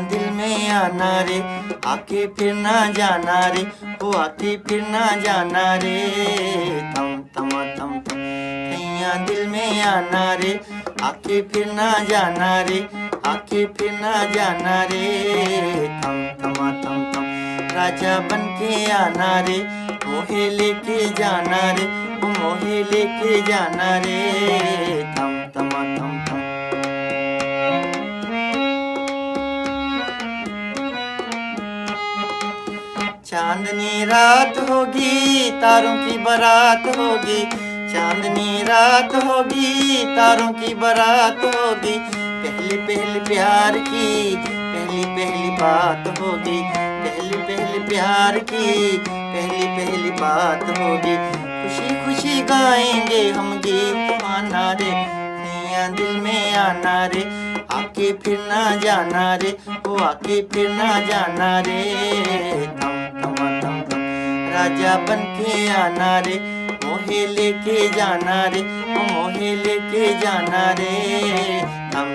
दिल में आना रे, आके फिर ना जाना रे, वो आके फिर ना जाना रे। थम थमा थम थम सैया दिल में आना रे, आके फिर ना जाना रे, आके फिर ना जाना रे। थम थमा थम थम राजा बन के आना रे, मोहे लेके जाना रे, वो मोहे लेके जाना रे। थम थमा थम थम चांदनी रात होगी तारों की बारात होगी, चांदनी रात होगी तारों की बारात होगी। पहली पहली प्यार की पहली पहली बात होगी, पहली पहली प्यार की पहली पहली बात होगी। खुशी खुशी गाएंगे हम गीत आना रे, सैया दिल में आना रे, आके फिर ना जाना रे, वो आके फिर ना जाना रे। थम थमा थम थम राजा बन के आना रे, मोहे लेके जाना रे, वो मोहे लेके जाना रे। थम